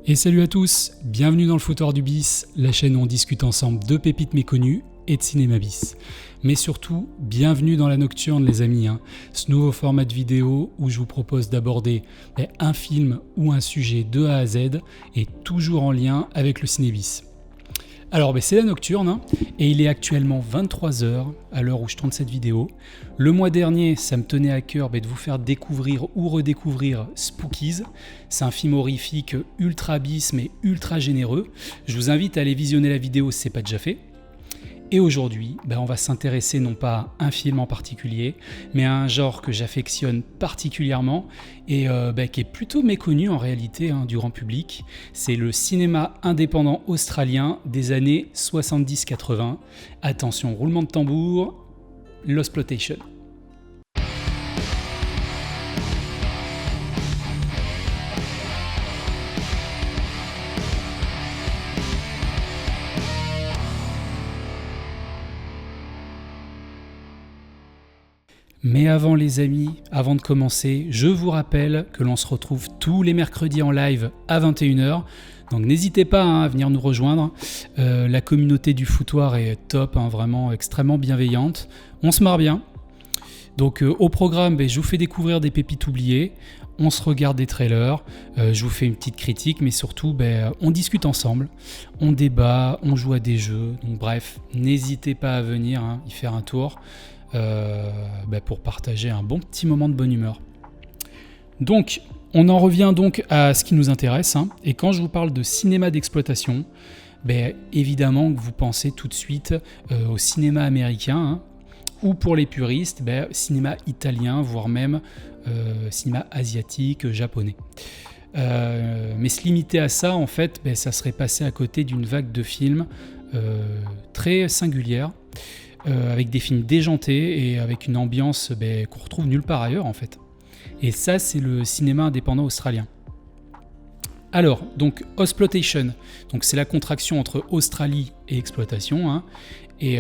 Et salut à tous, bienvenue dans le Foutoir du Bis, la chaîne où on discute ensemble de pépites méconnues et de cinéma bis. Mais surtout, bienvenue dans la Nocturne les amis, ce nouveau format de vidéo où je vous propose d'aborder un film ou un sujet de A à Z et toujours en lien avec le cinébis. Alors c'est la Nocturne et il est actuellement 23h à l'heure où je tourne cette vidéo. Le mois dernier, ça me tenait à cœur de vous faire découvrir ou redécouvrir Spookies. C'est un film horrifique ultra bis mais ultra généreux. Je vous invite à aller visionner la vidéo si ce n'est pas déjà fait. Et aujourd'hui, on va s'intéresser non pas à un film en particulier, mais à un genre que j'affectionne particulièrement et qui est plutôt méconnu en réalité du grand public. C'est le cinéma indépendant australien des années 70-80. Attention, roulement de tambour, Losploitation. Mais avant les amis, avant de commencer, je vous rappelle que l'on se retrouve tous les mercredis en live à 21h. Donc n'hésitez pas à venir nous rejoindre. La communauté du Foutoir est top, vraiment extrêmement bienveillante. On se marre bien. Donc au programme, je vous fais découvrir des pépites oubliées. On se regarde des trailers. Je vous fais une petite critique, mais surtout, on discute ensemble. On débat, on joue à des jeux. Donc bref, n'hésitez pas à venir y faire un tour. Pour partager un bon petit moment de bonne humeur. Donc, on en revient donc à ce qui nous intéresse, et quand je vous parle de cinéma d'exploitation, évidemment que vous pensez tout de suite au cinéma américain, ou pour les puristes, cinéma italien, voire même cinéma asiatique, japonais. Mais se limiter à ça, en fait, ça serait passer à côté d'une vague de films très singulière, avec des films déjantés et avec une ambiance qu'on retrouve nulle part ailleurs en fait. Et ça, c'est le cinéma indépendant australien. Alors, donc Ausploitation, donc c'est la contraction entre Australie et exploitation, et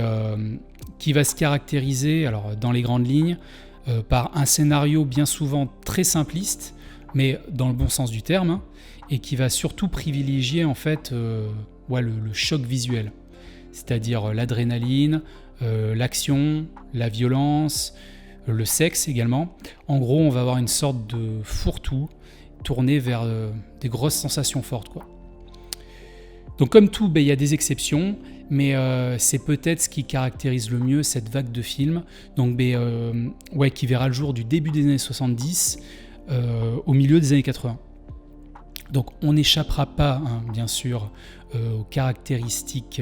qui va se caractériser, alors dans les grandes lignes, par un scénario bien souvent très simpliste, mais dans le bon sens du terme, et qui va surtout privilégier en fait le choc visuel, c'est-à-dire l'adrénaline, l'action, la violence, le sexe également. En gros, on va avoir une sorte de fourre-tout tourné vers des grosses sensations fortes, quoi. Donc comme tout, il y a des exceptions, mais c'est peut-être ce qui caractérise le mieux cette vague de films, donc qui verra le jour du début des années 70 au milieu des années 80. Donc on n'échappera pas, bien sûr, aux caractéristiques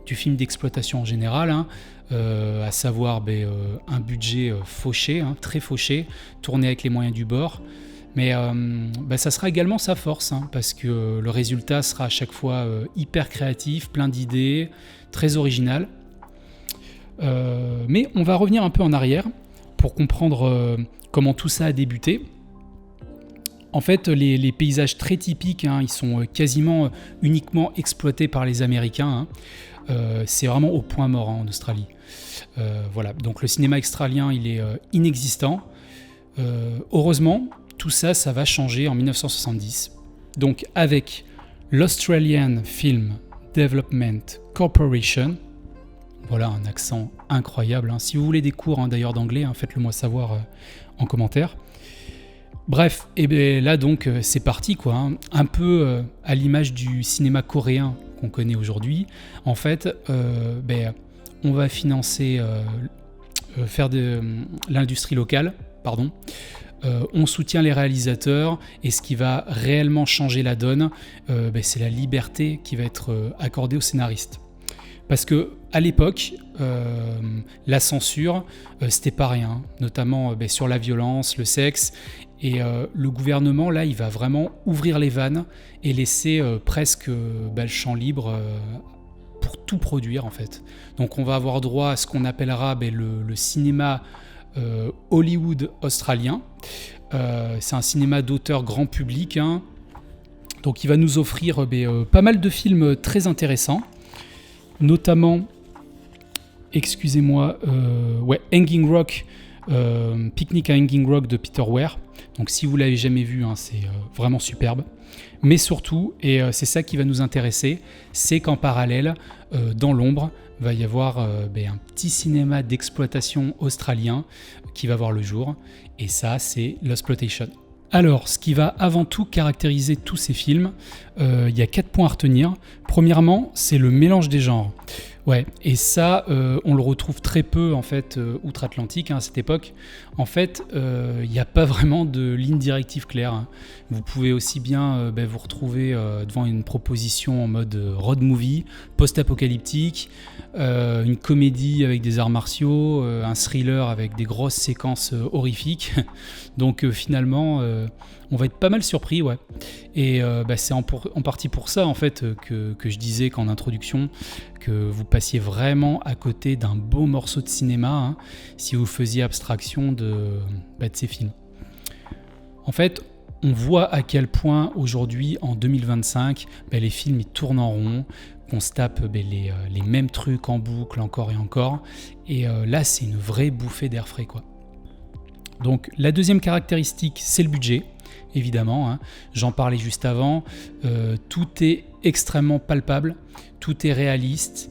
du film d'exploitation en général, à savoir un budget fauché, très fauché, tourné avec les moyens du bord. Mais ça sera également sa force, parce que le résultat sera à chaque fois hyper créatif, plein d'idées, très original. Mais on va revenir un peu en arrière pour comprendre comment tout ça a débuté. En fait, les paysages très typiques, ils sont quasiment uniquement exploités par les Américains. C'est vraiment au point mort en Australie. Voilà. Donc le cinéma australien, il est inexistant. Heureusement, tout ça, ça va changer en 1970. Donc avec l'Australian Film Development Corporation. Voilà, un accent incroyable. Si vous voulez des cours d'ailleurs d'anglais, faites-le moi savoir en commentaire. Bref, là donc c'est parti quoi, un peu à l'image du cinéma coréen qu'on connaît aujourd'hui. En fait, on va financer, faire de l'industrie locale, on soutient les réalisateurs et ce qui va réellement changer la donne, c'est la liberté qui va être accordée aux scénaristes. Parce que à l'époque, la censure, c'était pas rien, notamment sur la violence, le sexe. Et le gouvernement, là, il va vraiment ouvrir les vannes et laisser presque le champ libre pour tout produire, en fait. Donc on va avoir droit à ce qu'on appellera le cinéma Hollywood australien. C'est un cinéma d'auteur grand public. Donc il va nous offrir pas mal de films très intéressants, notamment, Hanging Rock, Picnic à Hanging Rock de Peter Weir. Donc si vous l'avez jamais vu, hein, c'est vraiment superbe. Mais surtout, et c'est ça qui va nous intéresser, c'est qu'en parallèle, dans l'ombre, va y avoir un petit cinéma d'exploitation australien qui va voir le jour. Et ça, c'est Losploitation. Alors, ce qui va avant tout caractériser tous ces films, il y a 4 points à retenir. Premièrement, c'est le mélange des genres. Ouais, et ça, on le retrouve très peu en fait outre-Atlantique à cette époque. En fait, il n'y a pas vraiment de ligne directive claire. Hein. Vous pouvez aussi bien vous retrouver devant une proposition en mode road movie, post-apocalyptique, une comédie avec des arts martiaux, un thriller avec des grosses séquences horrifiques. Donc finalement, on va être pas mal surpris, ouais. Et c'est en partie pour ça en fait que je disais qu'en introduction que vous passiez vraiment à côté d'un beau morceau de cinéma hein, si vous faisiez abstraction de ces films. En fait, on voit à quel point aujourd'hui, en 2025, les films ils tournent en rond, qu'on se tape les mêmes trucs en boucle encore et encore. Et là, c'est une vraie bouffée d'air frais, quoi. Donc la deuxième caractéristique, c'est le budget. Évidemment, hein. J'en parlais juste avant, tout est extrêmement palpable, tout est réaliste,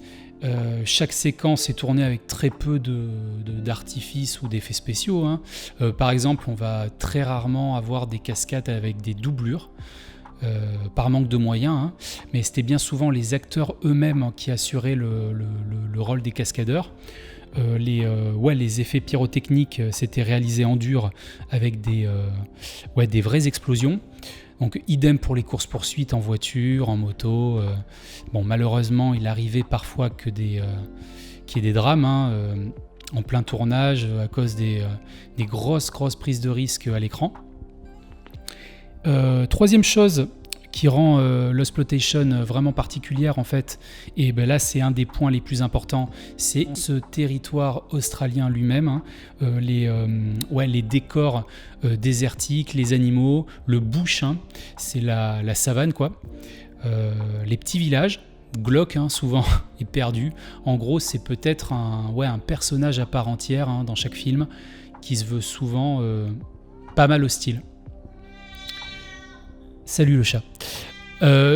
chaque séquence est tournée avec très peu d'artifices ou d'effets spéciaux. Hein. Par exemple, on va très rarement avoir des cascades avec des doublures, par manque de moyens, hein. Mais c'était bien souvent les acteurs eux-mêmes hein, qui assuraient le rôle des cascadeurs. Les effets pyrotechniques s'étaient réalisés en dur avec des vraies explosions. Donc idem pour les courses-poursuites en voiture, en moto. Malheureusement, il arrivait parfois qu'il y ait des drames hein, en plein tournage à cause des grosses prises de risque à l'écran. Troisième chose qui rend Losploitation vraiment particulière en fait, et là c'est un des points les plus importants, c'est ce territoire australien lui-même, hein, les décors désertiques, les animaux, le bush, hein, c'est la savane quoi, les petits villages. Glock hein, souvent est perdu. En gros c'est peut-être un personnage à part entière hein, dans chaque film qui se veut souvent pas mal hostile. Salut le chat.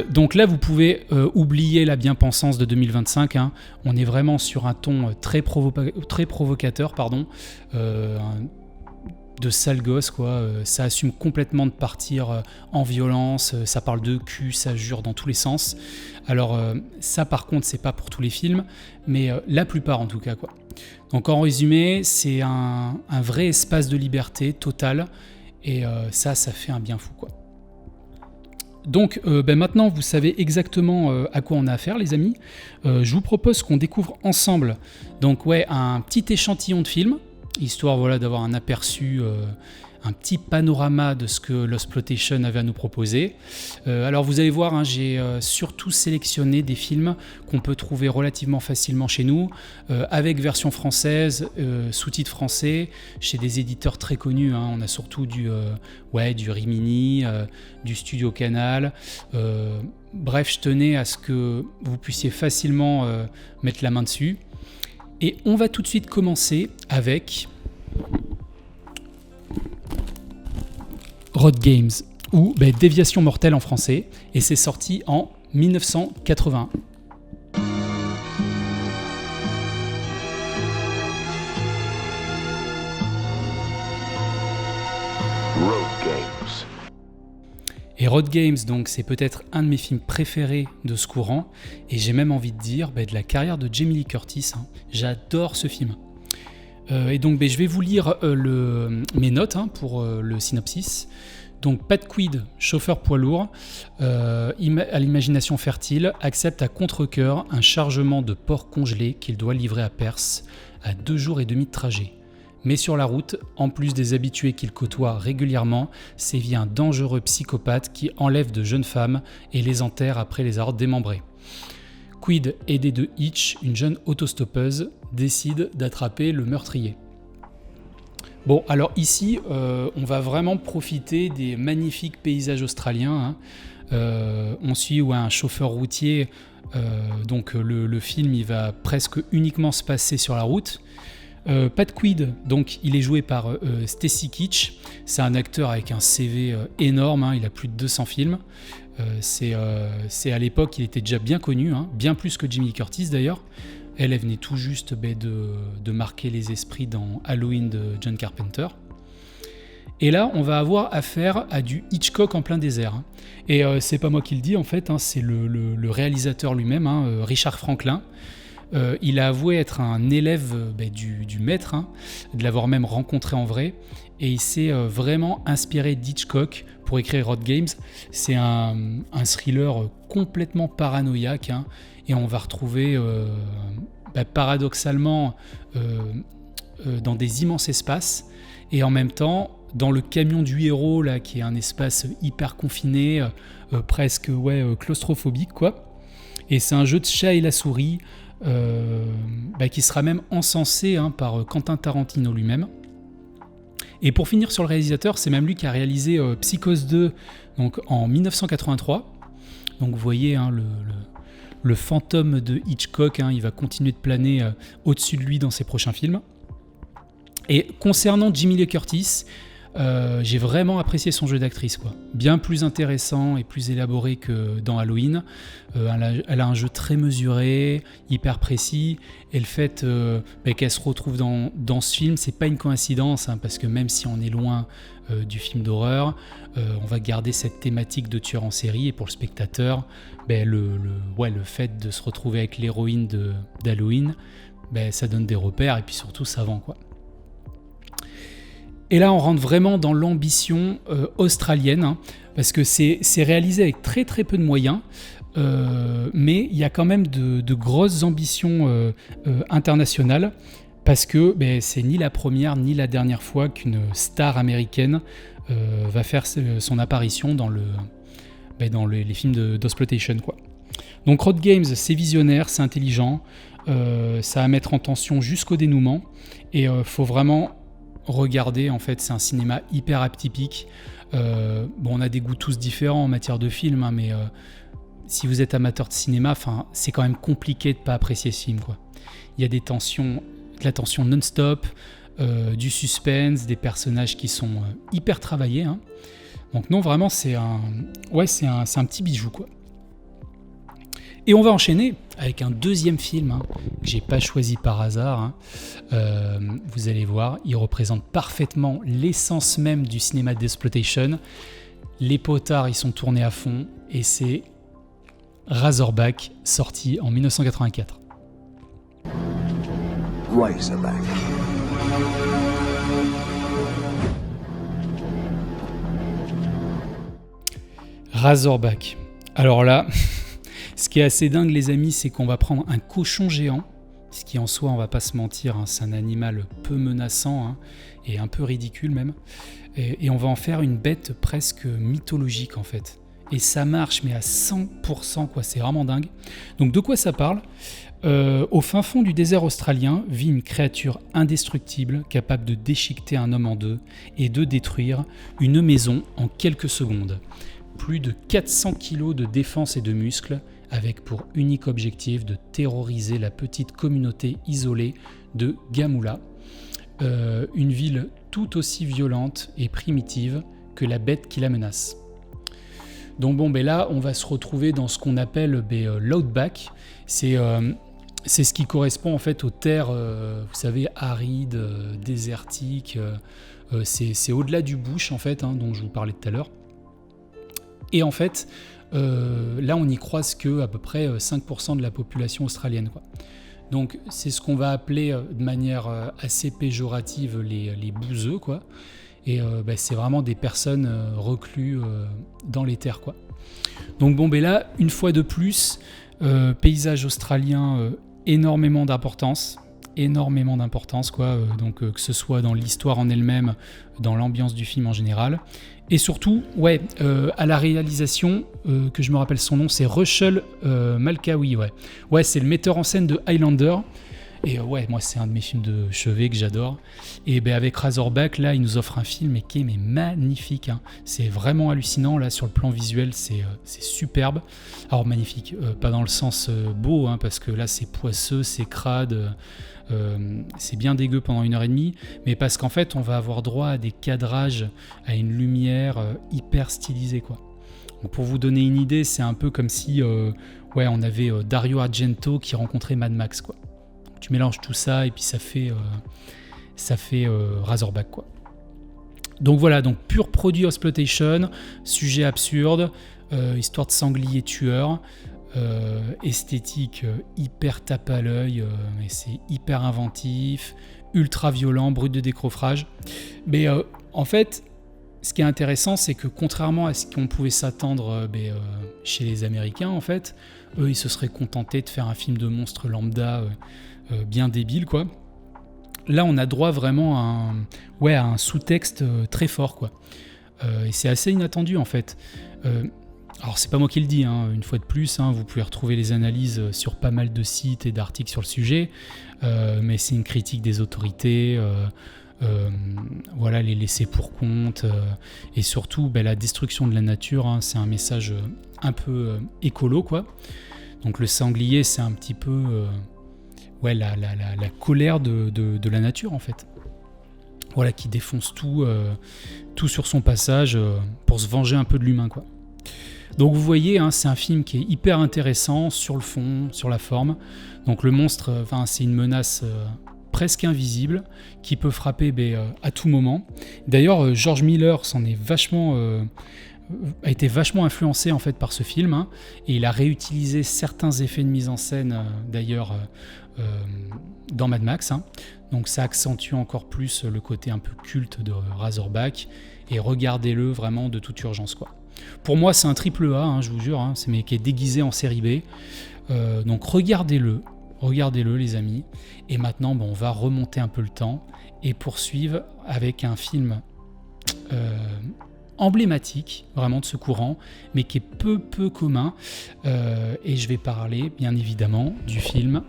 Donc là, vous pouvez oublier la bien-pensance de 2025. Hein. On est vraiment sur un ton très provocateur, de sale gosse, quoi. Ça assume complètement de partir en violence. Ça parle de cul, ça jure dans tous les sens. Alors ça, par contre, c'est pas pour tous les films, mais la plupart en tout cas, quoi. Donc en résumé, c'est un vrai espace de liberté totale, et ça fait un bien fou, quoi. Donc maintenant vous savez exactement à quoi on a affaire les amis. Je vous propose qu'on découvre ensemble donc un petit échantillon de film, histoire d'avoir un aperçu, un petit panorama de ce que Losploitation avait à nous proposer. Alors vous allez voir, hein, j'ai surtout sélectionné des films qu'on peut trouver relativement facilement chez nous, avec version française, sous-titres français, chez des éditeurs très connus. Hein. On a surtout du Rimini, du Studio Canal. Bref, je tenais à ce que vous puissiez facilement mettre la main dessus. Et on va tout de suite commencer avec Road Games, ou Déviation mortelle en français, et c'est sorti en 1981. Road Games. Et Road Games, donc, c'est peut-être un de mes films préférés de ce courant, et j'ai même envie de dire de la carrière de Jamie Lee Curtis. Hein. J'adore ce film. Et donc je vais vous lire mes notes hein, pour le synopsis. Donc Pat Quid, chauffeur poids lourd, à l'imagination fertile, accepte à contre-cœur un chargement de porc congelé qu'il doit livrer à Perth à 2 jours et demi de trajet. Mais sur la route, en plus des habitués qu'il côtoie régulièrement, sévit un dangereux psychopathe qui enlève de jeunes femmes et les enterre après les avoir démembrées. Quid, aidé de Hitch, une jeune autostoppeuse, décide d'attraper le meurtrier. Bon, alors ici, on va vraiment profiter des magnifiques paysages australiens. Hein. On suit un chauffeur routier, donc le film il va presque uniquement se passer sur la route. Pat Quaid, donc il est joué par Stacy Keach. C'est un acteur avec un CV énorme, hein, il a plus de 200 films. C'est à l'époque, il était déjà bien connu, hein, bien plus que Jamie Lee Curtis d'ailleurs. Elle venait tout juste de marquer les esprits dans Halloween de John Carpenter. Et là, on va avoir affaire à du Hitchcock en plein désert. Hein. Et c'est pas moi qui le dis, en fait, hein, c'est le réalisateur lui-même, hein, Richard Franklin. Il a avoué être un élève du maître, hein, de l'avoir même rencontré en vrai. Et il s'est vraiment inspiré d'Hitchcock pour écrire Road Games. C'est un thriller complètement paranoïaque, hein, et on va retrouver paradoxalement dans des immenses espaces, et en même temps dans le camion du héros, là, qui est un espace hyper confiné, presque claustrophobique, quoi. Et c'est un jeu de chat et la souris qui sera même encensé, hein, par Quentin Tarantino lui-même. Et pour finir sur le réalisateur, c'est même lui qui a réalisé Psychose 2 donc, en 1983. Donc vous voyez, hein, le fantôme de Hitchcock, hein, il va continuer de planer au-dessus de lui dans ses prochains films. Et concernant Jamie Lee Curtis, j'ai vraiment apprécié son jeu d'actrice, quoi. Bien plus intéressant et plus élaboré que dans Halloween. Elle a un jeu très mesuré, hyper précis, et le fait qu'elle se retrouve dans ce film, c'est pas une coïncidence, hein, parce que même si on est loin du film d'horreur, on va garder cette thématique de tueur en série, et pour le spectateur, le fait de se retrouver avec l'héroïne d'Halloween, ça donne des repères, et puis surtout ça vend, quoi. Et là, on rentre vraiment dans l'ambition australienne, hein, parce que c'est réalisé avec très très peu de moyens, mais il y a quand même de grosses ambitions internationales, parce que c'est ni la première ni la dernière fois qu'une star américaine va faire son apparition dans les films d'exploitation, quoi. Donc Road Games, c'est visionnaire, c'est intelligent, ça va mettre en tension jusqu'au dénouement, et faut vraiment regarder, en fait, c'est un cinéma hyper atypique. On a des goûts tous différents en matière de film, hein, mais si vous êtes amateur de cinéma, c'est quand même compliqué de ne pas apprécier ce film, quoi. Il y a de la tension non-stop, du suspense, des personnages qui sont hyper travaillés, hein. Donc non, vraiment, c'est un petit bijou, quoi. Et on va enchaîner avec un deuxième film, hein, que j'ai pas choisi par hasard, hein. Vous allez voir, il représente parfaitement l'essence même du cinéma d'exploitation. Les potards, ils sont tournés à fond, et c'est Razorback, sorti en 1984. Razorback. Razorback. Alors là, ce qui est assez dingue, les amis, c'est qu'on va prendre un cochon géant, ce qui en soi, on va pas se mentir, hein, c'est un animal peu menaçant, hein, et un peu ridicule même, et on va en faire une bête presque mythologique, en fait. Et ça marche, mais à 100%, quoi, c'est vraiment dingue. Donc de quoi ça parle ? Au fin fond du désert australien vit une créature indestructible capable de déchiqueter un homme en deux et de détruire une maison en quelques secondes. Plus de 400 kilos de défense et de muscles, avec pour unique objectif de terroriser la petite communauté isolée de Gamula, une ville tout aussi violente et primitive que la bête qui la menace. Donc là, on va se retrouver dans ce qu'on appelle l'outback. C'est ce qui correspond en fait aux terres, vous savez, arides, désertiques. C'est au-delà du bush en fait, hein, dont je vous parlais tout à l'heure. Et en fait, là, on n'y croise que à peu près 5% de la population australienne, quoi. Donc, c'est ce qu'on va appeler de manière assez péjorative les bouseux, quoi. Et c'est vraiment des personnes recluses dans les terres, quoi. Donc là, une fois de plus, paysage australien, énormément d'importance, quoi. Donc que ce soit dans l'histoire en elle-même, dans l'ambiance du film en général. Et surtout, à la réalisation, que je me rappelle son nom, c'est Russell Malkawi, ouais, c'est le metteur en scène de Highlander. Et ouais, moi c'est un de mes films de chevet que j'adore. Et ben avec Razorback, là, il nous offre un film qui est mais magnifique. Hein. C'est vraiment hallucinant, là, sur le plan visuel, c'est superbe. Alors magnifique, pas dans le sens beau, hein, parce que là c'est poisseux, c'est crade, c'est bien dégueu pendant 1h30, mais parce qu'en fait on va avoir droit à des cadrages, à une lumière hyper stylisée, quoi. Donc pour vous donner une idée, c'est un peu comme si on avait Dario Argento qui rencontrait Mad Max, quoi. Donc, tu mélanges tout ça et puis ça fait Razorback, quoi. Donc voilà, donc pur produit exploitation, sujet absurde, histoire de sanglier tueur, esthétique hyper tape à l'œil, mais c'est hyper inventif, ultra violent, brut de décoffrage. Mais en fait, ce qui est intéressant, c'est que contrairement à ce qu'on pouvait s'attendre chez les Américains, en fait, eux, ils se seraient contentés de faire un film de monstre lambda bien débile, quoi. Là, on a droit vraiment à un sous-texte très fort, quoi. Et c'est assez inattendu, en fait. Alors, c'est pas moi qui le dis, hein, une fois de plus, hein, vous pouvez retrouver les analyses sur pas mal de sites et d'articles sur le sujet, mais c'est une critique des autorités, les laissés pour compte, et surtout la destruction de la nature, hein, c'est un message un peu écolo, quoi. Donc le sanglier, c'est un petit peu la colère de la nature, en fait. Voilà, qui défonce tout sur son passage pour se venger un peu de l'humain, quoi. Donc vous voyez, hein, c'est un film qui est hyper intéressant sur le fond, sur la forme. Donc le monstre, c'est une menace presque invisible qui peut frapper à tout moment. D'ailleurs, George Miller a été vachement influencé en fait par ce film, hein, et il a réutilisé certains effets de mise en scène d'ailleurs dans Mad Max, hein. Donc ça accentue encore plus le côté un peu culte de Razorback, et regardez-le vraiment de toute urgence, quoi. Pour moi, c'est un triple A, hein, je vous jure, hein, mais qui est déguisé en série B. Donc regardez-le, les amis. Et maintenant, on va remonter un peu le temps et poursuivre avec un film emblématique, vraiment de ce courant, mais qui est peu commun. Et je vais parler, bien évidemment, du film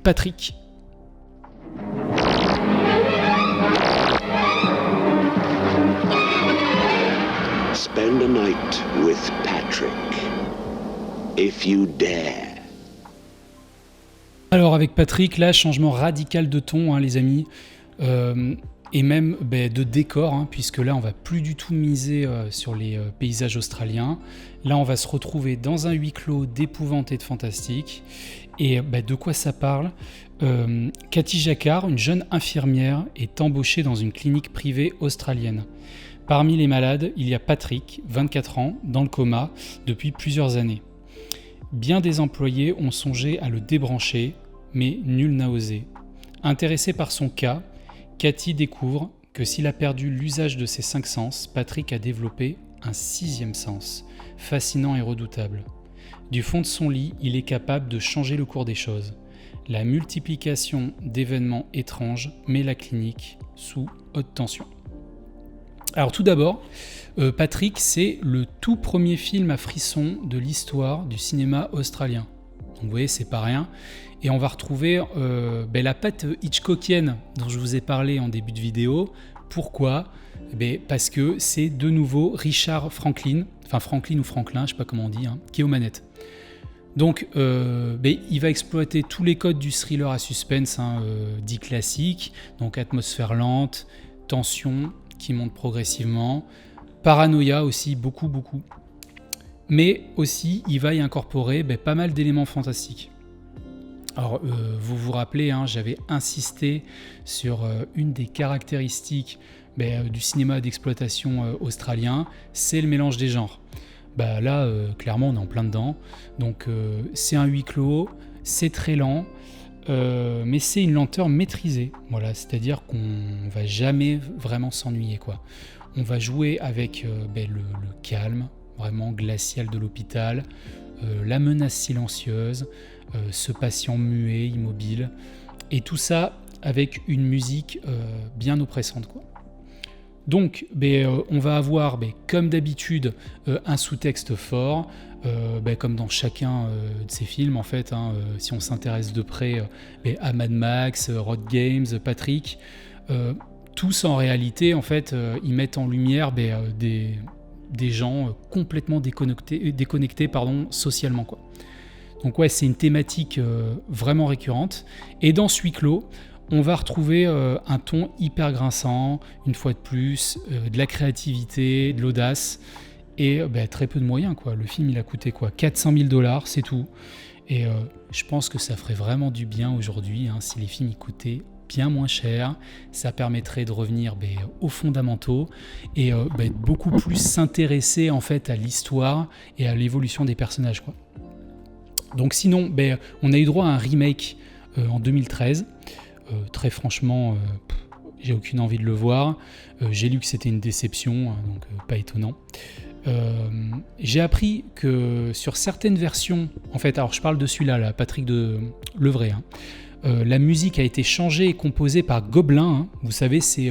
Patrick. Spend a night with Patrick, if you dare. Alors avec Patrick, là, changement radical de ton, hein, les amis, et même de décor, hein, puisque là, on va plus du tout miser sur les paysages australiens. Là, on va se retrouver dans un huis clos d'épouvante et de fantastique. Et de quoi ça parle ? Cathy Jacquard, une jeune infirmière, est embauchée dans une clinique privée australienne. Parmi les malades, il y a Patrick, 24 ans, dans le coma depuis plusieurs années. Bien des employés ont songé à le débrancher, mais nul n'a osé. Intéressée par son cas, Cathy découvre que s'il a perdu l'usage de ses 5 sens, Patrick a développé un 6e sens, fascinant et redoutable. Du fond de son lit, il est capable de changer le cours des choses. La multiplication d'événements étranges met la clinique sous haute tension. Alors tout d'abord, Patrick, c'est le tout premier film à frisson de l'histoire du cinéma australien. Donc vous voyez, c'est pas rien. Et on va retrouver la patte hitchcockienne dont je vous ai parlé en début de vidéo. Pourquoi ? Parce que c'est de nouveau Richard Franklin, enfin Franklin ou Franklin, je sais pas comment on dit, hein, qui est aux manettes. Donc il va exploiter tous les codes du thriller à suspense, hein, dit classique, donc atmosphère lente, tension qui monte progressivement, paranoïa aussi, beaucoup. Mais aussi, il va y incorporer pas mal d'éléments fantastiques. Alors, vous vous rappelez, hein, j'avais insisté sur une des caractéristiques du cinéma d'exploitation australien, c'est le mélange des genres. Là, clairement, on est en plein dedans. Donc, c'est un huis clos, c'est très lent, mais c'est une lenteur maîtrisée. Voilà, c'est-à-dire qu'on va jamais vraiment s'ennuyer, quoi. On va jouer avec le calme, vraiment glacial de l'hôpital, la menace silencieuse, ce patient muet, immobile, et tout ça avec une musique bien oppressante, quoi. Donc, on va avoir, comme d'habitude, un sous-texte fort, comme dans chacun de ces films, en fait, si on s'intéresse de près à Mad Max, Road Games, Patrick, tous en réalité, en fait, ils mettent en lumière des gens complètement déconnectés socialement, quoi. Donc ouais, c'est une thématique vraiment récurrente. Et dans ce huis clos, on va retrouver un ton hyper grinçant, une fois de plus, de la créativité, de l'audace, et très peu de moyens, quoi. Le film, il a coûté 400 000 $, c'est tout. Et je pense que ça ferait vraiment du bien aujourd'hui, si les films ils coûtaient bien moins cher. Ça permettrait de revenir aux fondamentaux et de beaucoup plus s'intéresser en fait à l'histoire et à l'évolution des personnages, quoi. Donc sinon, on a eu droit à un remake en 2013. Très franchement, j'ai aucune envie de le voir. J'ai lu que c'était une déception, donc pas étonnant. J'ai appris que sur certaines versions, en fait, alors je parle de celui-là, là, Patrick de Levray, la musique a été changée et composée par Gobelin. Vous savez, c'est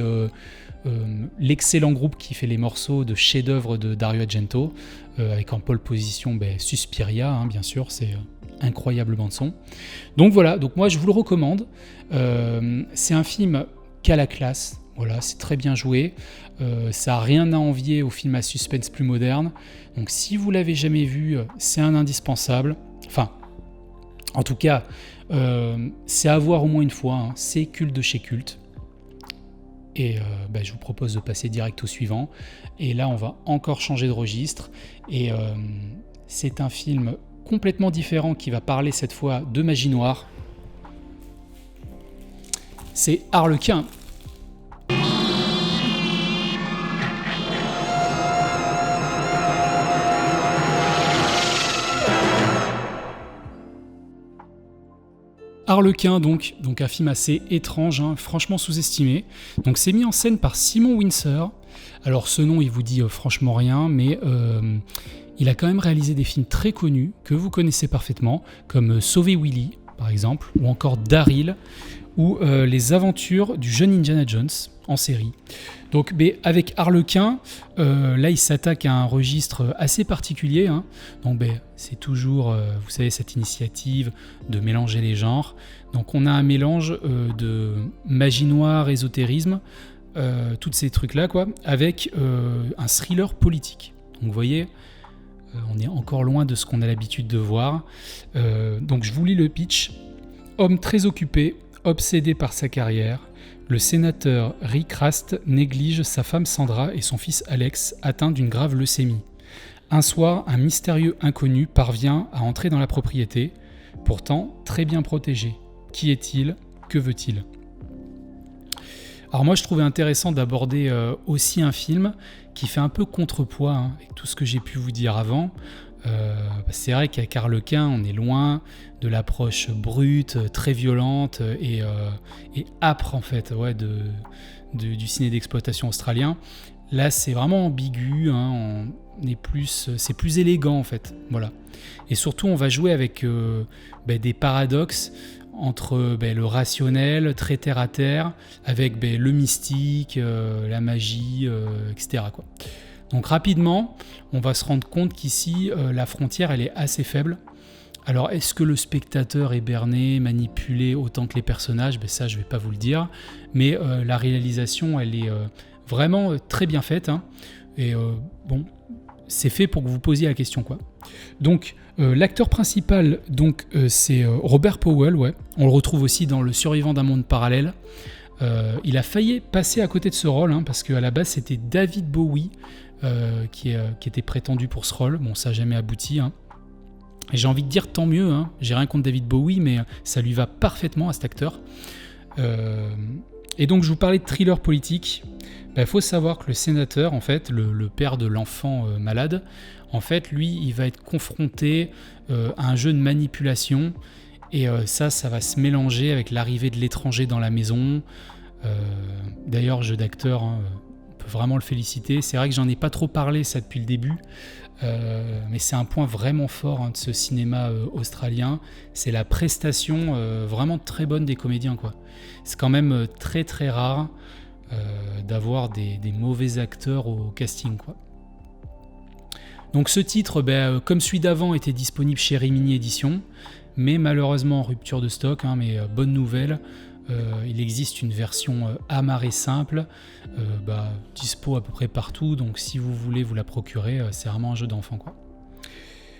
l'excellent groupe qui fait les morceaux de chef-d'œuvre de Dario Argento, avec en pole position Suspiria, bien sûr, c'est incroyable bande-son. Donc voilà, donc moi je vous le recommande. C'est un film qui a la classe, voilà, c'est très bien joué. Ça n'a rien à envier aux films à suspense plus modernes. Donc si vous l'avez jamais vu, c'est un indispensable. Enfin, en tout cas, c'est à voir au moins une fois. C'est culte de chez culte. Et je vous propose de passer direct au suivant. Et là, on va encore changer de registre. Et c'est un film complètement différent qui va parler cette fois de magie noire. C'est Harlequin. Harlequin, donc un film assez étrange, franchement sous-estimé. Donc c'est mis en scène par Simon Windsor. Alors ce nom, il vous dit franchement rien, mais il a quand même réalisé des films très connus que vous connaissez parfaitement, comme Sauver Willy, par exemple, ou encore Daryl, ou Les aventures du jeune Indiana Jones en série. Donc avec Harlequin, là il s'attaque à un registre assez particulier. Donc c'est toujours, vous savez, cette initiative de mélanger les genres. Donc on a un mélange de magie noire, ésotérisme, tous ces trucs-là, quoi, avec un thriller politique. Donc vous voyez, on est encore loin de ce qu'on a l'habitude de voir. Donc je vous lis le pitch. Homme très occupé, obsédé par sa carrière, le sénateur Rick Rast néglige sa femme Sandra et son fils Alex, atteints d'une grave leucémie. Un soir, un mystérieux inconnu parvient à entrer dans la propriété, pourtant très bien protégé. Qui est-il ? Que veut-il ? Alors moi, je trouvais intéressant d'aborder aussi un film qui fait un peu contrepoids avec tout ce que j'ai pu vous dire avant. C'est vrai qu'avec Harlequin, on est loin de l'approche brute, très violente et âpre en fait, du ciné d'exploitation australien. Là, c'est vraiment ambigu, c'est plus élégant en fait, voilà. Et surtout, on va jouer avec des paradoxes entre le rationnel, très terre à terre, avec le mystique, la magie, etc., quoi. Donc rapidement, on va se rendre compte qu'ici, la frontière, elle est assez faible. Alors, est-ce que le spectateur est berné, manipulé autant que les personnages ? Ça, je ne vais pas vous le dire. Mais la réalisation, elle est vraiment très bien faite. Et c'est fait pour que vous posiez la question, quoi. Donc, l'acteur principal, c'est Robert Powell. Ouais. On le retrouve aussi dans Le Survivant d'un monde parallèle. Il a failli passer à côté de ce rôle, parce qu'à la base, c'était David Bowie qui était prétendu pour ce rôle. Bon, ça n'a jamais abouti. Et j'ai envie de dire tant mieux. J'ai rien contre David Bowie, mais ça lui va parfaitement à cet acteur. Et donc, je vous parlais de thriller politique. Faut savoir que le sénateur, en fait, le père de l'enfant malade, en fait, lui, il va être confronté à un jeu de manipulation. Et ça va se mélanger avec l'arrivée de l'étranger dans la maison. D'ailleurs, jeu d'acteur, on peut vraiment le féliciter. C'est vrai que j'en ai pas trop parlé ça depuis le début, mais c'est un point vraiment fort de ce cinéma australien. C'est la prestation vraiment très bonne des comédiens, quoi. C'est quand même très très rare d'avoir des mauvais acteurs au casting, quoi. Donc ce titre, comme celui d'avant, était disponible chez Rimini Éditions, mais malheureusement en rupture de stock, mais bonne nouvelle, il existe une version amarrée simple, dispo à peu près partout, donc si vous voulez vous la procurer, c'est vraiment un jeu d'enfant, quoi.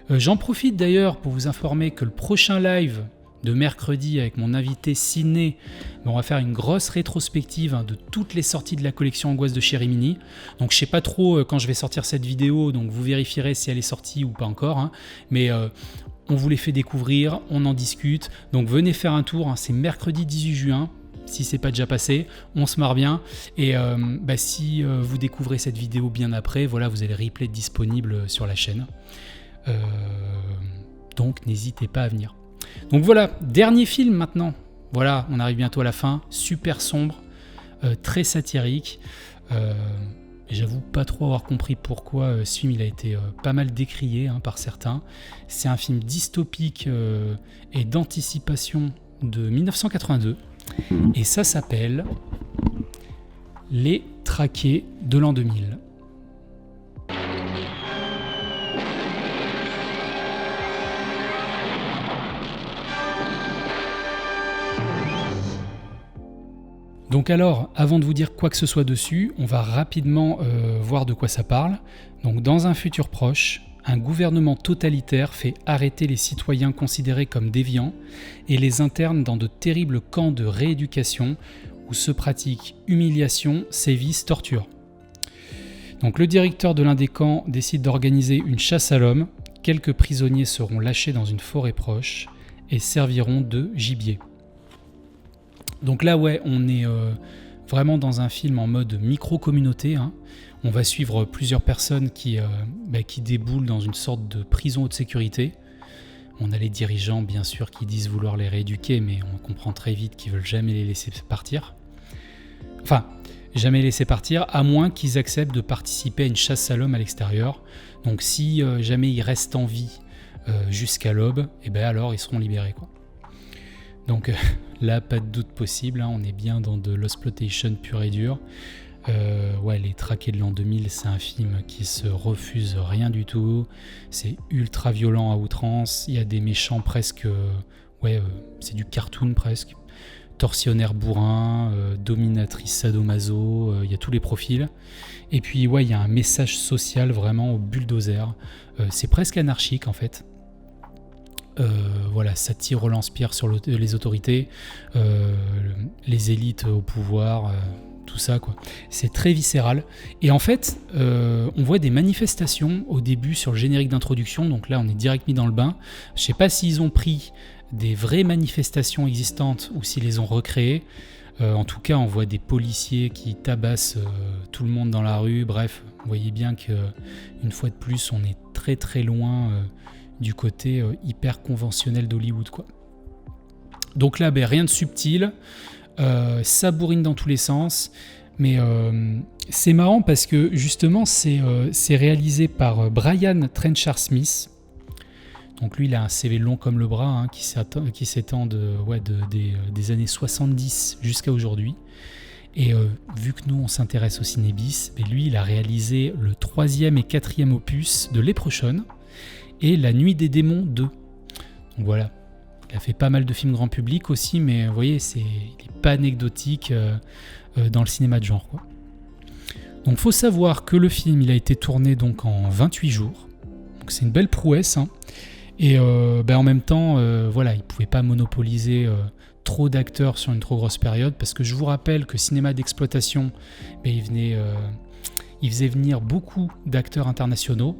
J'en profite d'ailleurs pour vous informer que le prochain live de mercredi avec mon invité Sidney, on va faire une grosse rétrospective de toutes les sorties de la collection Angoisse de chez Rimini. Donc je sais pas trop quand je vais sortir cette vidéo, donc vous vérifierez si elle est sortie ou pas encore, mais on vous les fait découvrir, on en discute, donc venez faire un tour, c'est mercredi 18 juin, si c'est pas déjà passé, on se marre bien, et si vous découvrez cette vidéo bien après, voilà, vous avez le replay disponible sur la chaîne, donc n'hésitez pas à venir. Donc voilà, dernier film maintenant, voilà, on arrive bientôt à la fin, super sombre, très satirique, j'avoue pas trop avoir compris pourquoi ce film il a été pas mal décrié par certains. C'est un film dystopique et d'anticipation de 1982 et ça s'appelle Les Traqués de l'an 2000. Donc alors, avant de vous dire quoi que ce soit dessus, on va rapidement voir de quoi ça parle. Donc dans un futur proche, un gouvernement totalitaire fait arrêter les citoyens considérés comme déviants et les interne dans de terribles camps de rééducation où se pratiquent humiliation, sévices, torture. Donc le directeur de l'un des camps décide d'organiser une chasse à l'homme. Quelques prisonniers seront lâchés dans une forêt proche et serviront de gibier. Donc là, ouais, on est vraiment dans un film en mode micro-communauté. On va suivre plusieurs personnes qui déboulent dans une sorte de prison haute sécurité. On a les dirigeants, bien sûr, qui disent vouloir les rééduquer, mais on comprend très vite qu'ils veulent jamais les laisser partir. Enfin, jamais les laisser partir, à moins qu'ils acceptent de participer à une chasse à l'homme à l'extérieur. Donc si jamais ils restent en vie jusqu'à l'aube, alors ils seront libérés, quoi. Donc là, pas de doute possible, on est bien dans de l'exploitation pure et dure. Les Traqués de l'an 2000, c'est un film qui se refuse rien du tout. C'est ultra violent à outrance. Il y a des méchants presque... c'est du cartoon presque. Tortionnaire bourrin, dominatrice sadomaso, il y a tous les profils. Et puis, il y a un message social vraiment au bulldozer. C'est presque anarchique en fait. Ça tire au lance-pierre sur les autorités, les élites au pouvoir, tout ça, quoi. C'est très viscéral. Et en fait, on voit des manifestations au début sur le générique d'introduction, donc là on est direct mis dans le bain. Je sais pas s'ils ont pris des vraies manifestations existantes ou s'ils les ont recréées. En tout cas, on voit des policiers qui tabassent tout le monde dans la rue. Bref, vous voyez bien qu'une fois de plus, on est très très loin du côté hyper conventionnel d'Hollywood, quoi. Donc là, rien de subtil, ça bourrine dans tous les sens, mais c'est marrant parce que justement c'est réalisé par Brian Trenchard Smith. Donc lui, il a un CV long comme le bras, qui s'étend des années 70 jusqu'à aujourd'hui. Et vu que nous on s'intéresse au cinébis, lui il a réalisé le 3e et 4e opus de Leprechaun et La Nuit des démons 2. Donc voilà, il a fait pas mal de films grand public aussi, mais vous voyez, il n'est pas anecdotique dans le cinéma de genre, quoi. Donc faut savoir que le film il a été tourné donc en 28 jours, donc c'est une belle prouesse, et en même temps, il ne pouvait pas monopoliser trop d'acteurs sur une trop grosse période, parce que je vous rappelle que cinéma d'exploitation, il faisait venir beaucoup d'acteurs internationaux.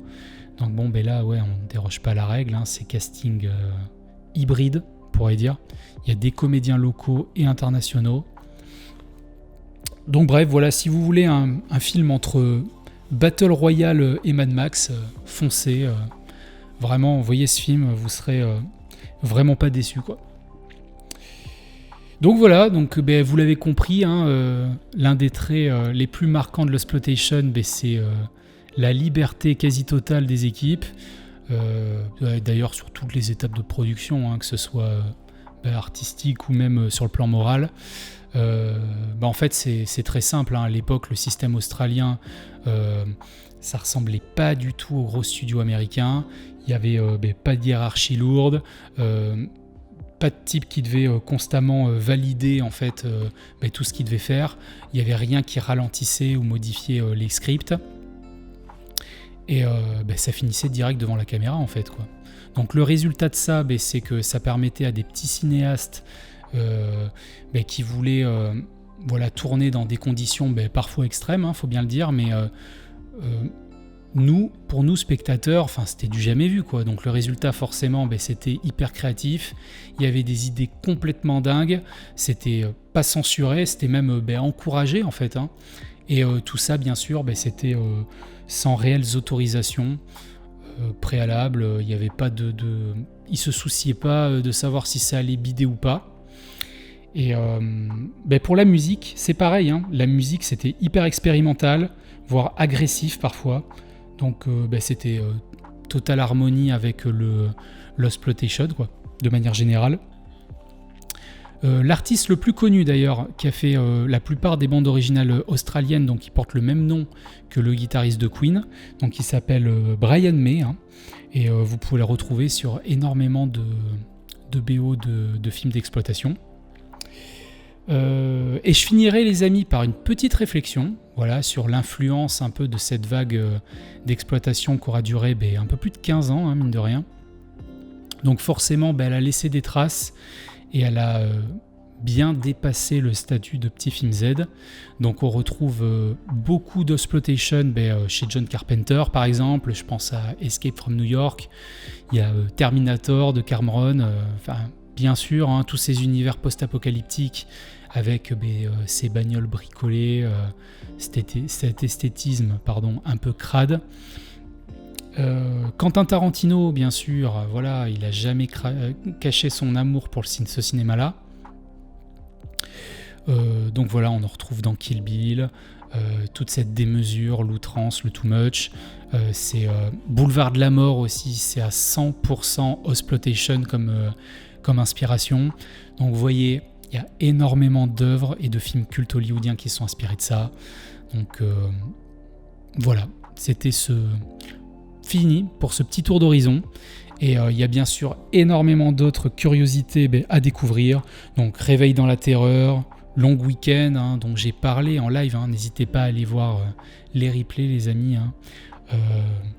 Donc là, on ne déroge pas à la règle, c'est casting hybride, on pourrait dire. Il y a des comédiens locaux et internationaux. Donc bref, voilà, si vous voulez un film entre Battle Royale et Mad Max, foncez. Vraiment, voyez ce film, vous serez vraiment pas déçus, quoi. Donc voilà, vous l'avez compris, l'un des traits les plus marquants de l'exploitation, c'est la liberté quasi totale des équipes, d'ailleurs sur toutes les étapes de production, que ce soit artistique ou même sur le plan moral. En fait, c'est très simple. À l'époque, le système australien, ça ressemblait pas du tout aux gros studios américains. Il y avait pas de hiérarchie lourde, pas de type qui devait constamment valider en fait tout ce qu'il devait faire. Il n'y avait rien qui ralentissait ou modifiait les scripts. Et ça finissait direct devant la caméra en fait, quoi. Donc le résultat de ça, c'est que ça permettait à des petits cinéastes qui voulaient tourner dans des conditions parfois extrêmes, faut bien le dire, mais pour nous spectateurs, c'était du jamais vu, quoi. Donc le résultat forcément, c'était hyper créatif. Il y avait des idées complètement dingues. C'était pas censuré, c'était même encouragé en fait. Et tout ça, bien sûr, c'était sans réelles autorisations préalables. Il y avait pas ils se souciaient pas de savoir si ça allait bider ou pas. Et pour la musique, c'est pareil. La musique, c'était hyper expérimental, voire agressif parfois. Donc c'était totale harmonie avec l'exploitation, quoi, de manière générale. L'artiste le plus connu d'ailleurs, qui a fait la plupart des bandes originales australiennes, donc qui porte le même nom que le guitariste de Queen, donc il s'appelle Brian May, et vous pouvez le retrouver sur énormément de BO de films d'exploitation. Et je finirai, les amis, par une petite réflexion, sur l'influence un peu de cette vague d'exploitation qui aura duré un peu plus de 15 ans, mine de rien. Donc forcément, elle a laissé des traces et elle a bien dépassé le statut de petit film Z. Donc on retrouve beaucoup d'exploitation chez John Carpenter, par exemple. Je pense à Escape from New York. Il y a Terminator de Cameron. Bien sûr, tous ces univers post-apocalyptiques avec ces bagnoles bricolées, cet esthétisme un peu crade. Quentin Tarantino, bien sûr, il a jamais caché son amour pour ce cinéma-là. Donc on en retrouve dans Kill Bill, toute cette démesure, l'outrance, le too much. C'est Boulevard de la Mort aussi, c'est à 100% exploitation comme inspiration. Donc vous voyez, il y a énormément d'œuvres et de films cultes hollywoodiens qui sont inspirés de ça. Donc c'était fini pour ce petit tour d'horizon. Et il y a bien sûr énormément d'autres curiosités à découvrir. Donc Réveil dans la terreur, Long Weekend, dont j'ai parlé en live. N'hésitez pas à aller voir les replays, les amis.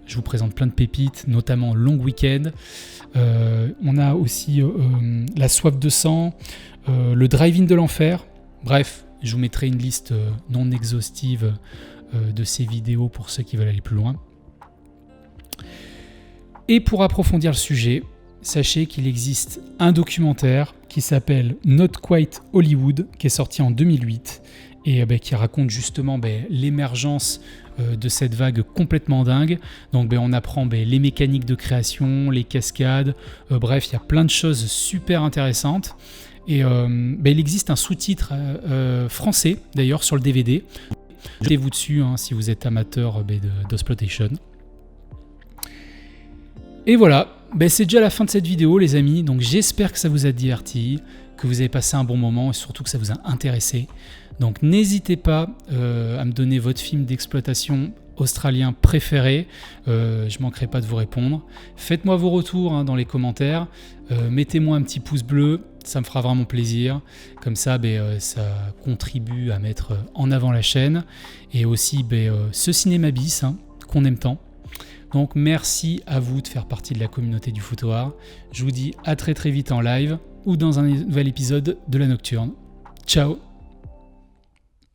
Je vous présente plein de pépites, notamment Long Weekend. On a aussi La soif de sang, le Drive-in de l'enfer. Bref, je vous mettrai une liste non exhaustive de ces vidéos pour ceux qui veulent aller plus loin. Et pour approfondir le sujet, sachez qu'il existe un documentaire qui s'appelle Not Quite Hollywood, qui est sorti en 2008 et qui raconte justement l'émergence de cette vague complètement dingue. Donc on apprend les mécaniques de création, les cascades, bref, il y a plein de choses super intéressantes. Et il existe un sous-titre français d'ailleurs sur le DVD. Jetez-vous dessus si vous êtes amateur d'exploitation. Et voilà, c'est déjà la fin de cette vidéo, les amis. Donc j'espère que ça vous a diverti, que vous avez passé un bon moment et surtout que ça vous a intéressé. Donc n'hésitez pas à me donner votre film d'exploitation australien préféré. Je manquerai pas de vous répondre. Faites-moi vos retours dans les commentaires. Mettez-moi un petit pouce bleu, ça me fera vraiment plaisir. Comme ça, ça contribue à mettre en avant la chaîne. Et aussi ce cinéma bis qu'on aime tant. Donc merci à vous de faire partie de la communauté du foutoir. Je vous dis à très très vite en live ou dans un nouvel épisode de La Nocturne. Ciao!